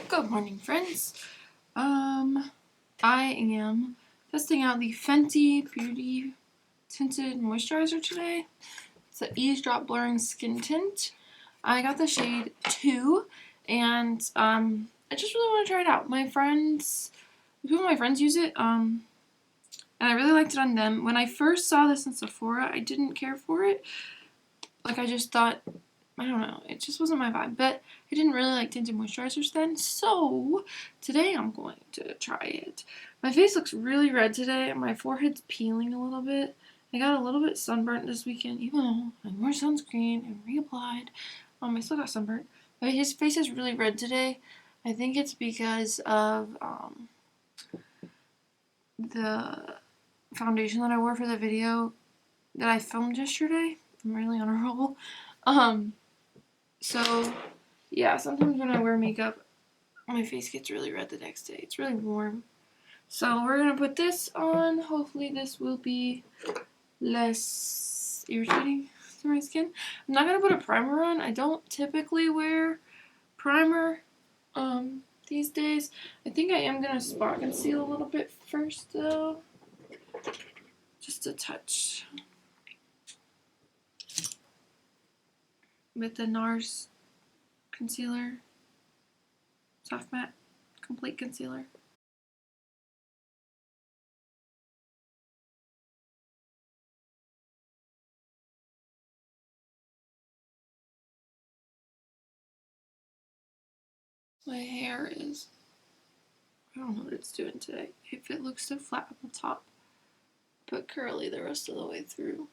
Good morning, friends. I am testing out the Fenty Beauty Tinted Moisturizer today. It's the Eaze Drop Blurring Skin Tint. I got the shade 2, and I just really want to try it out. Two of my friends use it, and I really liked it on them. When I first saw this in Sephora, I didn't care for it. Like, I just thought, I don't know, it just wasn't my vibe, but I didn't really like tinted moisturizers then, so today I'm going to try it. My face looks really red today, and my forehead's peeling a little bit. I got a little bit sunburnt this weekend, even though I wore sunscreen and reapplied. I still got sunburnt, but his face is really red today. I think it's because of the foundation that I wore for the video that I filmed yesterday. I'm really on a roll. So, yeah, sometimes when I wear makeup, my face gets really red the next day. It's really warm. So we're going to put this on. Hopefully this will be less irritating to my skin. I'm not going to put a primer on. I don't typically wear primer these days. I think I am going to spot conceal a little bit first, though. Just a touch. With the NARS concealer, soft matte complete concealer. My hair is, I don't know what it's doing today. If it looks so flat at the top, but curly the rest of the way through.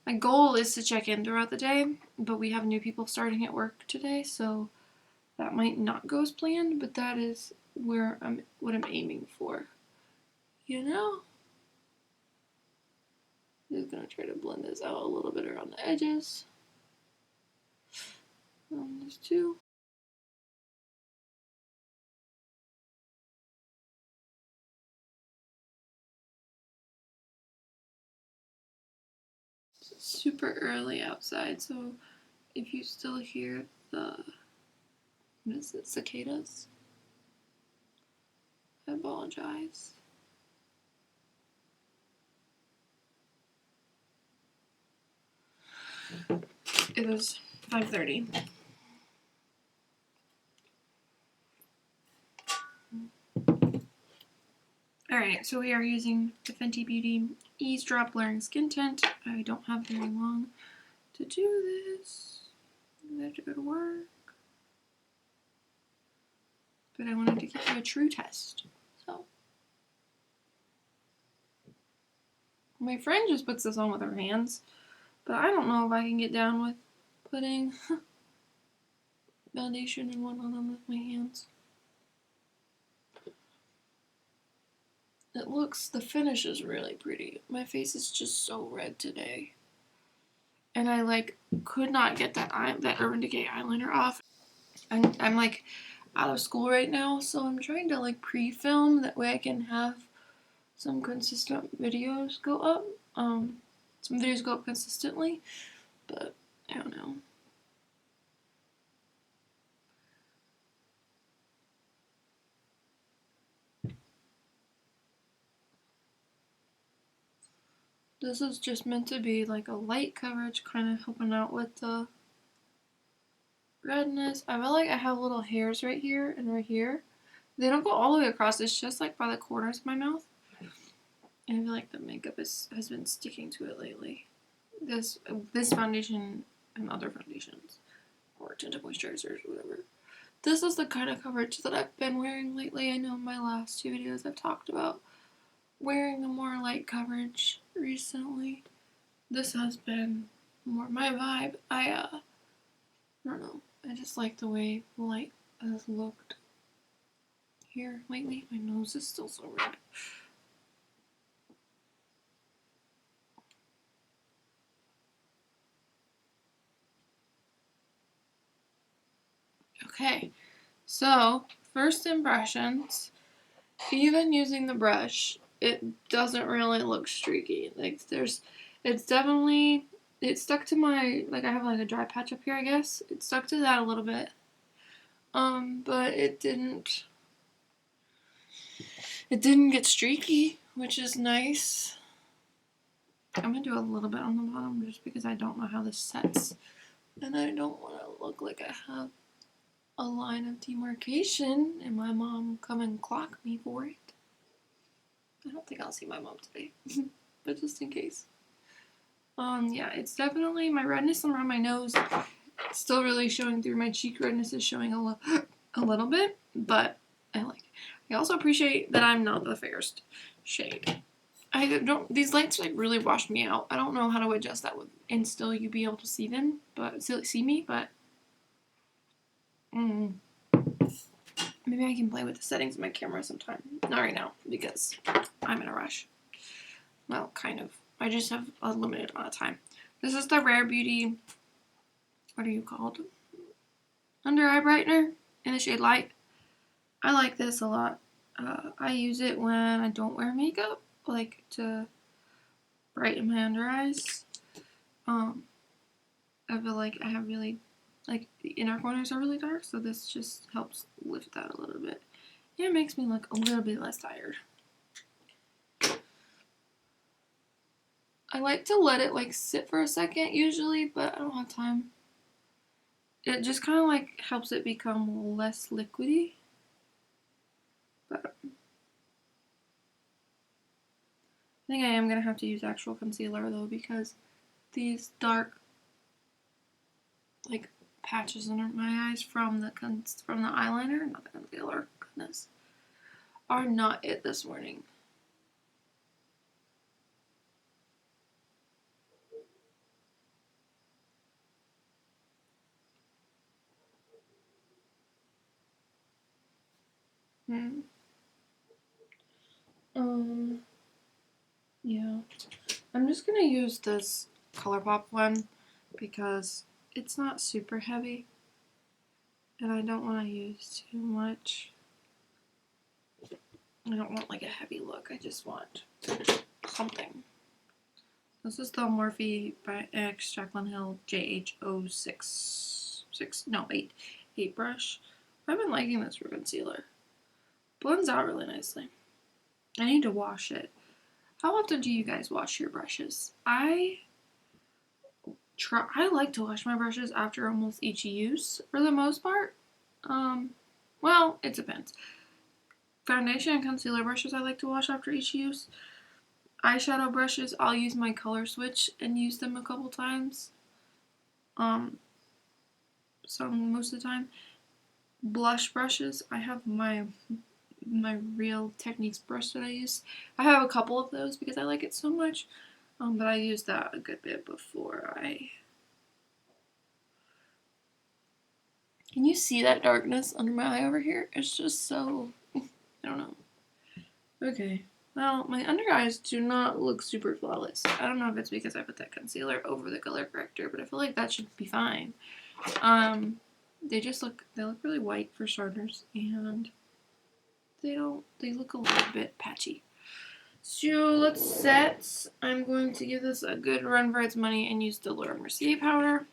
My goal is to check in throughout the day, but we have new people starting at work today, so that might not go as planned, but that is what I'm aiming for. You know? Just gonna try to blend this out a little bit around the edges. This too. It's super early outside, so if you still hear the, what is it, cicadas? I apologize. It was 5:30. Alright, so we are using the Fenty Beauty Eaze Drop Blurring Skin Tint. I don't have very long to do this. I have to go to work. But I wanted to give you a true test. So my friend just puts this on with her hands, but I don't know if I can get down with putting foundation and whatnot on with my hands. The finish is really pretty. My face is just so red today. And I could not get that Urban Decay eyeliner off. I'm like out of school right now, so I'm trying to pre-film, that way I can have some consistent videos go up. Some videos go up consistently, but I don't know. This is just meant to be like a light coverage, kind of helping out with the redness. I feel like I have little hairs right here and right here. They don't go all the way across, it's just like by the corners of my mouth. And I feel like the makeup has been sticking to it lately. This foundation and other foundations, or tinted moisturizers, whatever. This is the kind of coverage that I've been wearing lately. I know in my last 2 videos I've talked about wearing a more light coverage recently. This has been more my vibe. I don't know. I just like the way the light has looked here lately. My nose is still so red. Okay, so first impressions, even using the brush, it doesn't really look streaky. It's it stuck to my, like I have like a dry patch up here, I guess. It stuck to that a little bit. But it didn't get streaky, which is nice. I'm gonna do a little bit on the bottom just because I don't know how this sets. And I don't want to look like I have a line of demarcation and my mom come and clock me for it. I don't think I'll see my mom today, but just in case. Yeah, it's definitely, my redness around my nose still really showing through. My cheek redness is showing a little bit, but I like it. I also appreciate that I'm not the fairest shade. These lights like really washed me out. I don't know how to adjust that and still you be able to see them, but see me, but maybe I can play with the settings of my camera sometime. Not right now, because I'm in a rush. Well, kind of. I just have a limited amount of time. This is the Rare Beauty, what are you called? Under eye brightener in the shade Light. I like this a lot. I use it when I don't wear makeup, like to brighten my under eyes. I feel like I have really, like the inner corners are really dark, so this just helps lift that a little bit. And it makes me look a little bit less tired. I like to let it like sit for a second usually, but I don't have time. It just kind of like helps it become less liquidy. But I think I am going to have to use actual concealer though, because these dark like patches under my eyes from the eyeliner, not the concealer, goodness, are not it this morning. Yeah. I'm just gonna use this ColourPop one because it's not super heavy and I don't want to use too much. I don't want like a heavy look, I just want something. This is the Morphe by X Jaclyn Hill JH068 brush. I've been liking this for concealer. Blends out really nicely. I need to wash it. How often do you guys wash your brushes? I like to wash my brushes after almost each use for the most part. Well, it depends. Foundation and concealer brushes I like to wash after each use. Eyeshadow brushes, I'll use my color switch and use them a couple times. So most of the time. Blush brushes, I have my Real Techniques brush that I use. I have a couple of those because I like it so much, but I use that a good bit before I... Can you see that darkness under my eye over here? It's just so... I don't know. Okay. Well, my under eyes do not look super flawless. I don't know if it's because I put that concealer over the color corrector, but I feel like that should be fine. They look really white for starters, and they look a little bit patchy. So let's set. I'm going to give this a good run for its money and use the Laura Mercier powder.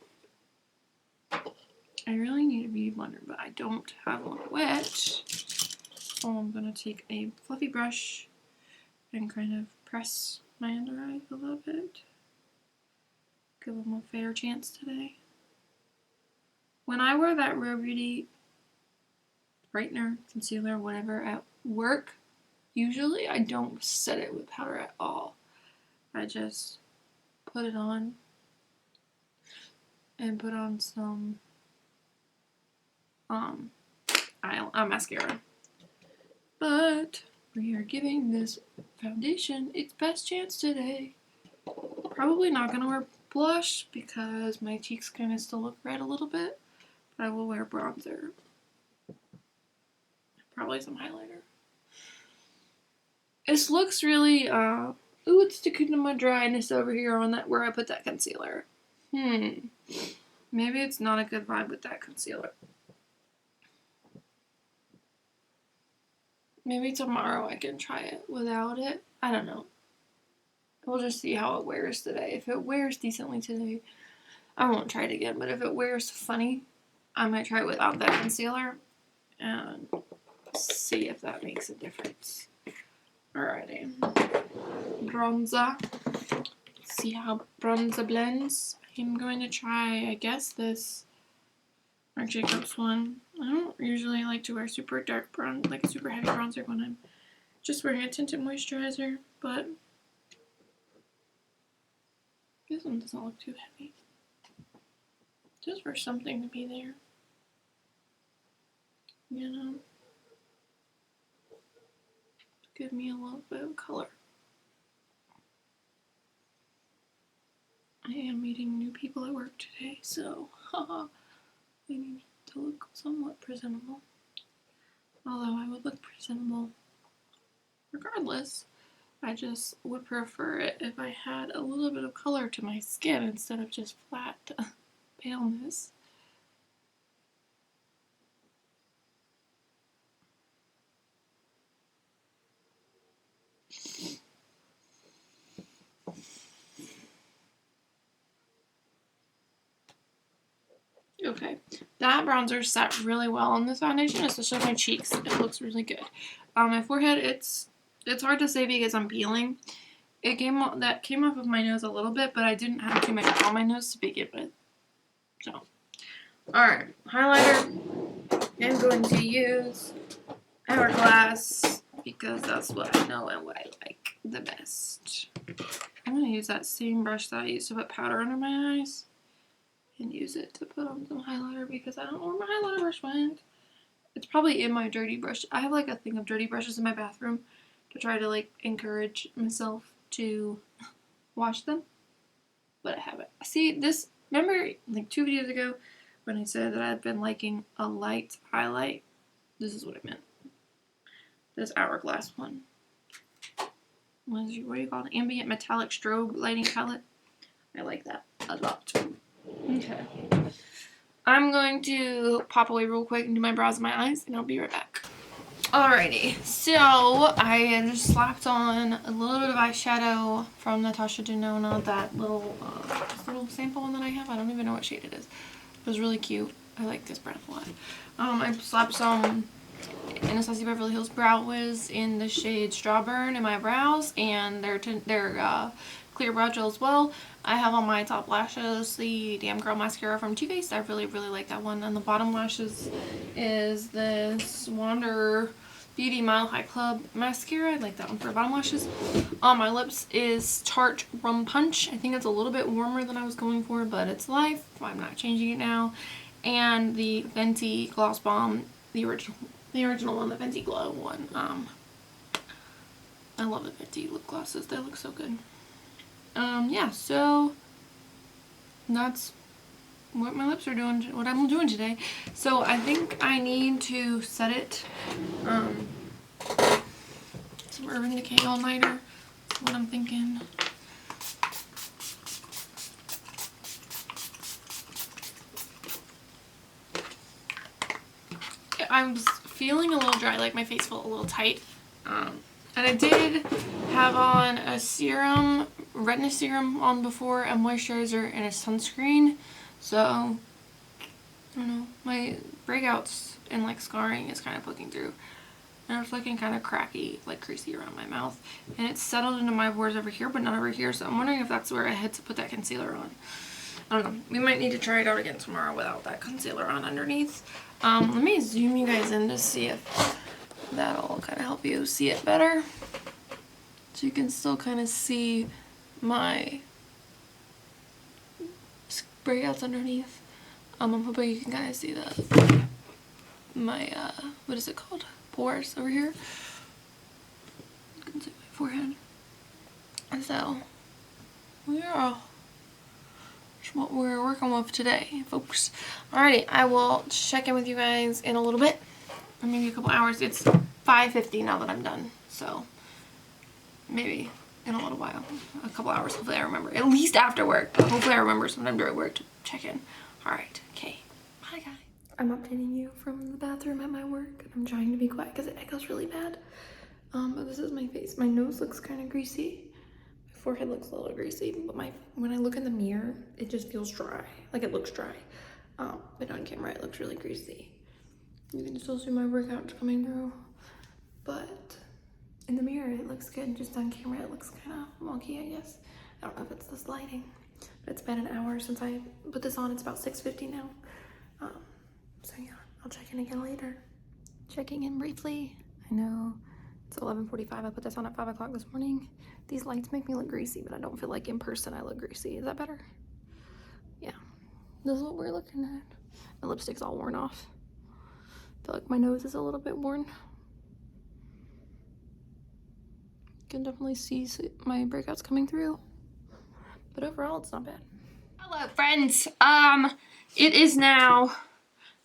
I really need a beauty blender, but I don't have one wet. So I'm going to take a fluffy brush and kind of press my under eye a little bit. Give them a fair chance today. When I wear that Rare Beauty brightener, concealer, whatever at work, usually I don't set it with powder at all. I just put it on and put on some mascara. But we are giving this foundation its best chance today. Probably not going to wear blush because my cheeks kind of still look red a little bit. But I will wear bronzer. Probably some highlighter. This looks really, ooh, it's sticking to my dryness over here on that where I put that concealer. Maybe it's not a good vibe with that concealer. Maybe tomorrow I can try it without it. I don't know. We'll just see how it wears today. If it wears decently today, I won't try it again. But if it wears funny, I might try it without that concealer and see if that makes a difference. Alrighty. Bronzer. Let's see how bronzer blends. I'm going to try, I guess, this Marc Jacobs one. I don't usually like to wear super dark bronze, like a super heavy bronzer when I'm just wearing a tinted moisturizer, but this one doesn't look too heavy. Just for something to be there. You know? Give me a little bit of color. I am meeting new people at work today, so haha, I need to look somewhat presentable. Although I would look presentable regardless. I just would prefer it if I had a little bit of color to my skin instead of just flat paleness. Okay, that bronzer set really well on this foundation, especially on my cheeks. It looks really good. On my forehead, it's hard to say because I'm peeling. It came off of my nose a little bit, but I didn't have too much on my nose to begin with. So, alright, highlighter. I'm going to use Hourglass because that's what I know and what I like the best. I'm going to use that same brush that I used to put powder under my eyes and use it to put on some highlighter because I don't know where my highlighter brush went. It's probably in my dirty brush. I have like a thing of dirty brushes in my bathroom to try to like encourage myself to wash them, but I haven't. See this, remember like 2 videos ago when I said that I've been liking a light highlight? This is what I meant. This Hourglass one. What do you call it? Ambient metallic strobe lighting palette. I like that a lot. Okay. I'm going to pop away real quick and do my brows and my eyes, and I'll be right back. Alrighty, so I just slapped on a little bit of eyeshadow from Natasha Denona, that little sample one that I have. I don't even know what shade it is. It was really cute. I like this brand a lot. I slapped some Anastasia Beverly Hills Brow Wiz in the shade Strawburn in my brows, and their clear brow gel as well. I have on my top lashes the Damn Girl mascara from Too Faced. I really like that one. And the bottom lashes is this Wander Beauty Mile High Club mascara. I like that one for bottom lashes. On my lips is Tarte Rum Punch. I think it's a little bit warmer than I was going for, but it's life. I'm not changing it now. And the Fenty Gloss Bomb, the original one, the Fenty Glow one. I love the Fenty lip glosses. They look so good. Yeah, so that's what my lips are doing, what I'm doing today. So I think I need to set it, some Urban Decay all-nighter. That's what I'm thinking. I was feeling a little dry, like my face felt a little tight. And I did have on a serum, redness serum on before, a moisturizer, and a sunscreen. So, I don't know, my breakouts and like scarring is kind of poking through. And it's looking kind of cracky, like creasy around my mouth. And it's settled into my pores over here, but not over here. So I'm wondering if that's where I had to put that concealer on. I don't know. We might need to try it out again tomorrow without that concealer on underneath. Let me zoom you guys in to see if that'll kind of help you see it better. So you can still kind of see my breakouts underneath. I'm hoping you can kind of see my, what is it called? Pores over here. You can see my forehead. And so, yeah. That's what we're working with today, folks. Alrighty, I will check in with you guys in a little bit. Or maybe a couple hours. It's 5:50 now that I'm done. So, maybe in a little while. A couple hours. Hopefully I remember. At least after work. Hopefully I remember sometime during work to check in. Alright, okay. Bye, guys. I'm updating you from the bathroom at my work. I'm trying to be quiet because it echoes really bad. But this is my face. My nose looks kind of greasy. My forehead looks a little greasy, but when I look in the mirror, it just feels dry. Like it looks dry. But on camera, it looks really greasy. You can still see my workouts coming through. But in the mirror, it looks good. Just on camera, it looks kind of wonky, I guess. I don't know if it's this lighting. But it's been an hour since I put this on. It's about 6:50 now. So yeah, I'll check in again later. Checking in briefly. I know it's 11:45. I put this on at 5 o'clock this morning. These lights make me look greasy, but I don't feel like in person I look greasy. Is that better? Yeah. This is what we're looking at. My lipstick's all worn off. I feel like my nose is a little bit worn. You can definitely see my breakouts coming through. But overall, it's not bad. Hello, friends. It is now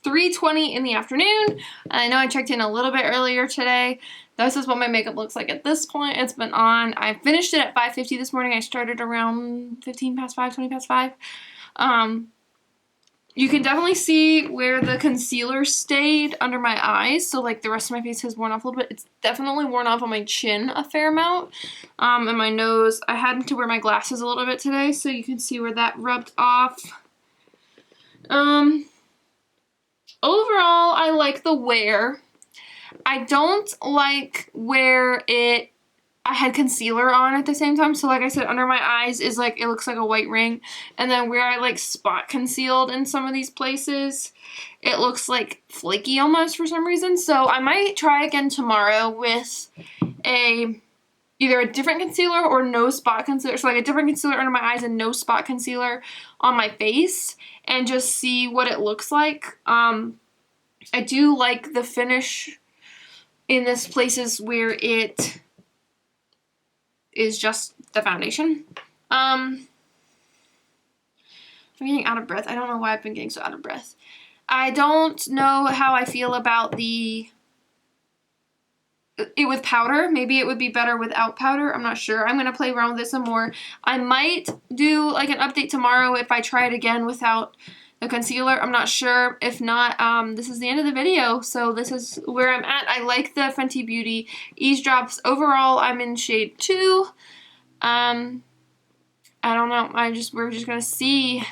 3:20 in the afternoon. I know I checked in a little bit earlier today. This is what my makeup looks like at this point. It's been on. I finished it at 5:50 this morning. I started around 15 past 5, 20 past 5. You can definitely see where the concealer stayed under my eyes. So like the rest of my face has worn off a little bit. It's definitely worn off on my chin a fair amount. And my nose. I had to wear my glasses a little bit today, so you can see where that rubbed off. Overall, I like the wear. I don't like where I had concealer on at the same time. So like I said, under my eyes is like, it looks like a white ring. And then where I like spot concealed in some of these places, it looks like flaky almost for some reason. So I might try again tomorrow with either a different concealer or no spot concealer. So like a different concealer under my eyes and no spot concealer on my face, and just see what it looks like. I do like the finish in this places where it is just the foundation. I'm getting out of breath. I don't know why I've been getting so out of breath. I don't know how I feel about it with powder. Maybe it would be better without powder. I'm not sure. I'm going to play around with it some more. I might do like an update tomorrow if I try it again without the concealer. I'm not sure. If not, this is the end of the video. So this is where I'm at. I like the Fenty Beauty Eaze drops. Overall, I'm in shade 2. I don't know. We're just going to see.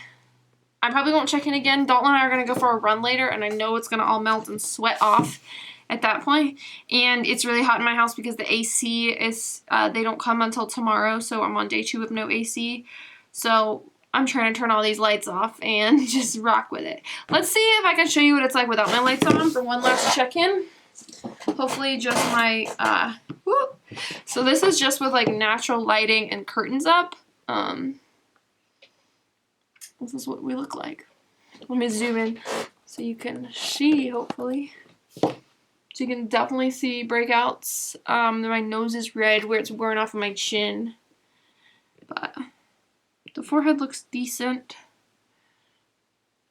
I probably won't check in again. Dalton and I are going to go for a run later, and I know it's going to all melt and sweat off at that point. And it's really hot in my house because the AC is, they don't come until tomorrow, so I'm on day 2 with no AC. So I'm trying to turn all these lights off and just rock with it. Let's see if I can show you what it's like without my lights on for one last check-in. Hopefully just my, whoop. So this is just with like natural lighting and curtains up. This is what we look like. Let me zoom in so you can see, hopefully. So you can definitely see breakouts. My nose is red where it's worn off of my chin. But the forehead looks decent.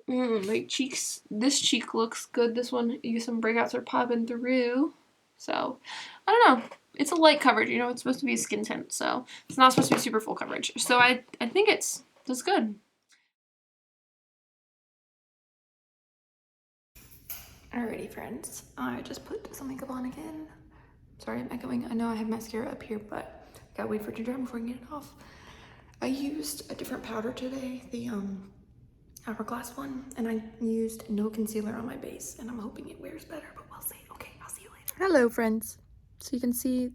My cheeks, this cheek looks good. This one, some breakouts are popping through. So, I don't know. It's a light coverage, you know, it's supposed to be a skin tint, so it's not supposed to be super full coverage. So I think it's good. Alrighty, friends. I just put some makeup on again. Sorry, I'm echoing. I know I have mascara up here, but I gotta wait for it to dry before I get it off. I used a different powder today, the Hourglass one, and I used no concealer on my base, and I'm hoping it wears better, but we'll see. Okay, I'll see you later. Hello, friends. So you can see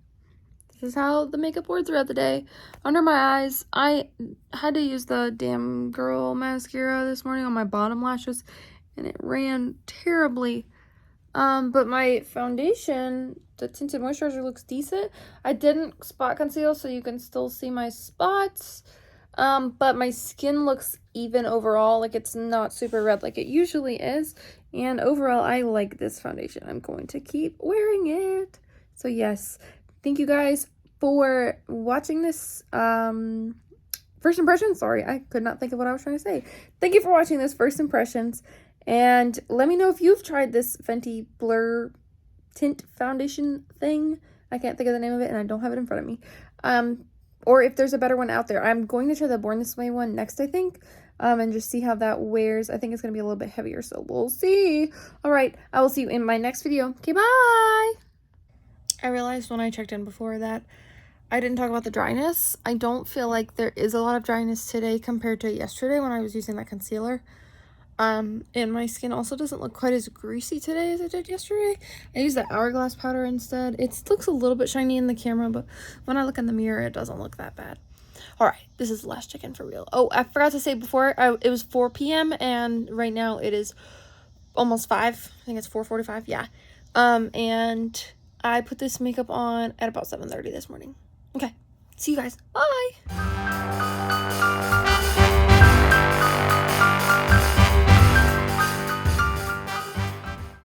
this is how the makeup wore throughout the day. Under my eyes, I had to use the Damn Girl mascara this morning on my bottom lashes, and it ran terribly. But my foundation, the tinted moisturizer, looks decent. I didn't spot conceal, so you can still see my spots. But my skin looks even overall. Like, it's not super red like it usually is. And overall, I like this foundation. I'm going to keep wearing it. So yes, thank you guys for watching this first impression. Sorry, I could not think of what I was trying to say. Thank you for watching this first impressions. And let me know if you've tried this Fenty Blur Tint Foundation thing. I can't think of the name of it, and I don't have it in front of me. Or if there's a better one out there. I'm going to try the Born This Way one next, I think. And just see how that wears. I think it's going to be a little bit heavier, so we'll see. All right, I will see you in my next video. Okay, bye! I realized when I checked in before that I didn't talk about the dryness. I don't feel like there is a lot of dryness today compared to yesterday when I was using that concealer. And my skin also doesn't look quite as greasy today as it did yesterday. I used that Hourglass powder instead. It looks a little bit shiny in the camera, but when I look in the mirror, it doesn't look that bad. All right, this is the last check-in for real. Oh, I forgot to say before, it was 4 p.m. and right now it is almost 5. I think it's 4:45, yeah. And I put this makeup on at about 7:30 this morning. Okay, see you guys. Bye!